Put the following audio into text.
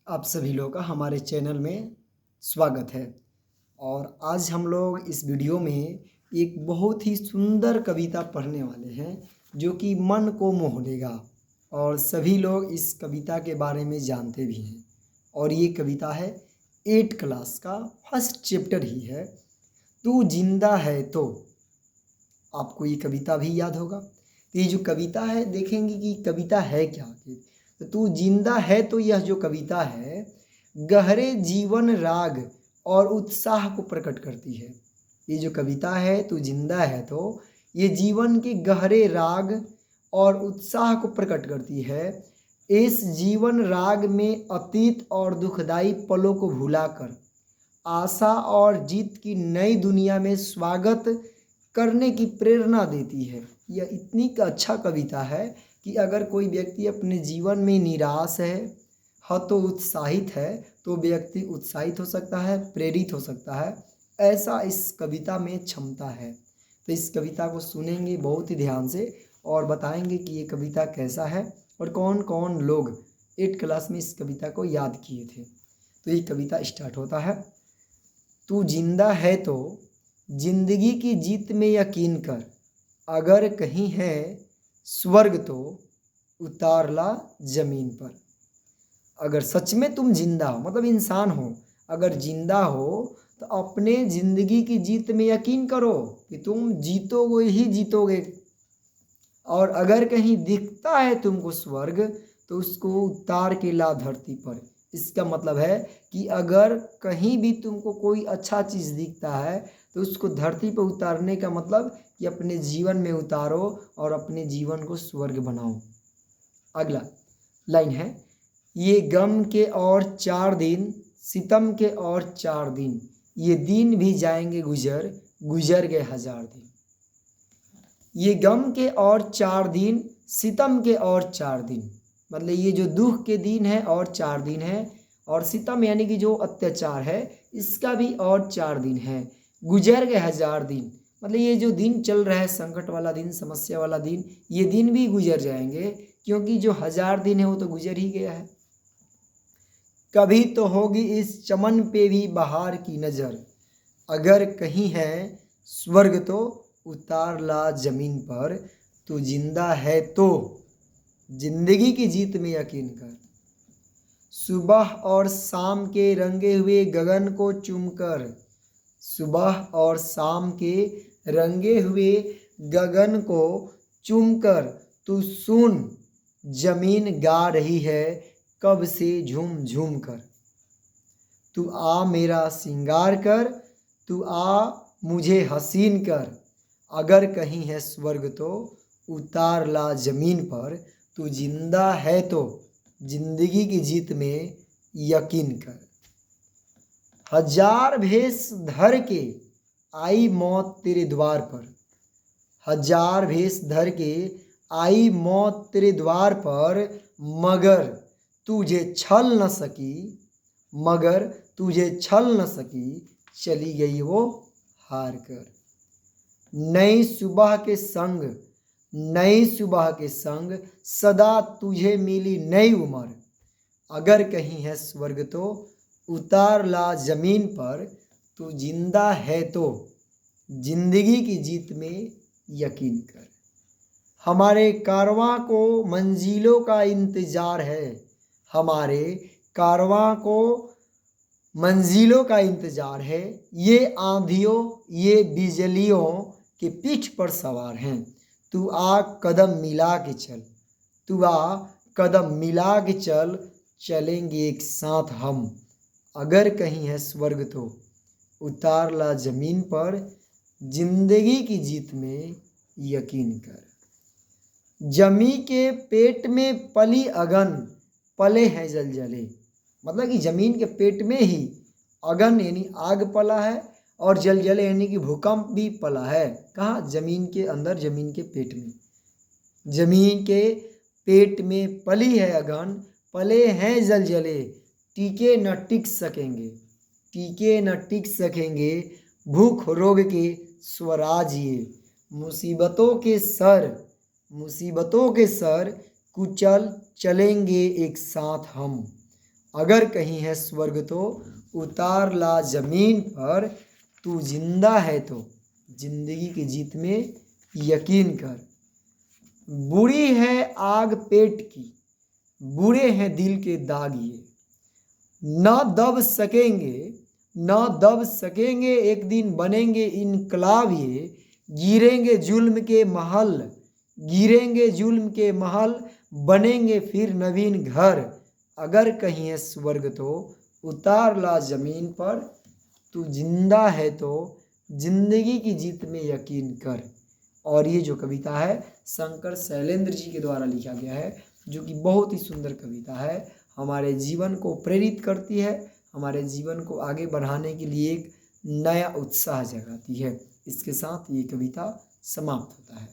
आप सभी लोगों का हमारे चैनल में स्वागत है। और आज हम लोग इस वीडियो में एक बहुत ही सुंदर कविता पढ़ने वाले हैं जो कि मन को मोह लेगा। और सभी लोग इस कविता के बारे में जानते भी हैं। और ये कविता है 8 क्लास का फर्स्ट चैप्टर ही है, तू जिंदा है तो। आपको ये कविता भी याद होगा। तो ये जो कविता है, देखेंगे कि कविता है क्या। तो तू जिंदा है तो यह जो कविता है गहरे जीवन राग और उत्साह को प्रकट करती है। ये जो कविता है तू जिंदा है तो ये जीवन के गहरे राग और उत्साह को प्रकट करती है। इस जीवन राग में अतीत और दुखदाई पलों को भुलाकर आशा और जीत की नई दुनिया में स्वागत करने की प्रेरणा देती है। यह इतनी अच्छा कविता है कि अगर कोई व्यक्ति अपने जीवन में निराश है तो उत्साहित है, तो व्यक्ति उत्साहित हो सकता है, प्रेरित हो सकता है। ऐसा इस कविता में क्षमता है। तो इस कविता को सुनेंगे बहुत ही ध्यान से और बताएंगे कि ये कविता कैसा है और कौन कौन लोग 8 क्लास में इस कविता को याद किए थे। तो ये कविता स्टार्ट होता है। तू जिंदा है तो जिंदगी की जीत में यकीन कर, अगर कहीं है स्वर्ग तो उतार ला जमीन पर। अगर सच में तुम जिंदा हो, मतलब इंसान हो, अगर जिंदा हो तो अपने ज़िंदगी की जीत में यकीन करो कि तुम जीतोगे ही जीतोगे। और अगर कहीं दिखता है तुमको स्वर्ग तो उसको उतार के ला धरती पर। इसका मतलब है कि अगर कहीं भी तुमको कोई अच्छा चीज़ दिखता है तो उसको धरती पर उतारने का मतलब कि अपने जीवन में उतारो और अपने जीवन को स्वर्ग बनाओ। अगला लाइन है, ये गम के और 4 दिन, सितम के और 4 दिन, ये दिन भी जाएंगे गुजर, गुजर गए 1000 दिन। ये गम के और 4 दिन, सितम के और 4 दिन, मतलब ये जो दुख के दिन है और 4 दिन है, और सितम यानी कि जो अत्याचार है इसका भी और 4 दिन है। गुजर गए 1000 दिन, मतलब ये जो दिन चल रहा है संकट वाला दिन, समस्या वाला दिन, ये दिन भी गुजर जाएंगे, क्योंकि जो 1000 दिन है वो तो गुजर ही गया है। कभी तो होगी इस चमन पे भी बहार की नज़र, अगर कहीं है स्वर्ग तो उतार ला जमीन पर। तू जिंदा है तो जिंदगी की जीत में यकीन कर। सुबह और शाम के रंगे हुए गगन को चूमकर, सुबह और शाम के रंगे हुए गगन को चूमकर तू सुन, जमीन गा रही है कब से झूम झूम कर। तू आ मेरा सिंगार कर, तू आ मुझे हसीन कर, अगर कहीं है स्वर्ग तो उतार ला जमीन पर। तू जिंदा है तो जिंदगी की जीत में यकीन कर। 1000 भेष धर के आई मौत तेरे द्वार पर, 1000 भेष धर के आई मौत तेरे द्वार पर, मगर तुझे छल न सकी, मगर तुझे छल न सकी, चली गई वो हार कर। नई सुबह के संग, नई सुबह के संग सदा तुझे मिली नई उम्र, अगर कहीं है स्वर्ग तो उतार ला जमीन पर। तू जिंदा है तो जिंदगी की जीत में यकीन कर। हमारे कारवां को मंजिलों का इंतजार है, हमारे कारवां को मंजिलों का इंतजार है, ये आंधियों ये बिजलियों की पीठ पर सवार हैं। तू आ कदम मिला के चल, तू आ कदम मिला के चल, चलेंगे एक साथ हम, अगर कहीं है स्वर्ग तो उतार ला जमीन पर। जिंदगी की जीत में यकीन कर। जमी के पेट में पली अगन, पले हैं जलजले, मतलब कि जमीन के पेट में ही अगन यानी आग पला है और जलजले यानी कि भूकंप भी पला है। कहाँ? जमीन के अंदर, जमीन के पेट में। जमीन के पेट में पली है अगन, पले हैं जलजले, टीके न टिक सकेंगे, टीके न टिक सकेंगे भूख रोग के स्वराज ये। मुसीबतों के सर, मुसीबतों के सर कुचल चलेंगे एक साथ हम, अगर कहीं है स्वर्ग तो उतार ला जमीन पर, तू जिंदा है तो जिंदगी की जीत में यकीन कर। बुरी है आग पेट की, बुरे हैं दिल के दाग ये, ना दब सकेंगे ना दब सकेंगे, एक दिन बनेंगे इनकलाब ये। गिरेंगे जुल्म के महल, गिरेंगे जुल्म के महल, बनेंगे फिर नवीन घर। अगर कहीं है स्वर्ग तो उतार ला जमीन पर, तू जिंदा है तो जिंदगी की जीत में यकीन कर। और ये जो कविता है शंकर शैलेंद्र जी के द्वारा लिखा गया है, जो कि बहुत ही सुंदर कविता है, हमारे जीवन को प्रेरित करती है, हमारे जीवन को आगे बढ़ाने के लिए एक नया उत्साह जगाती है। इसके साथ ये कविता समाप्त होता है।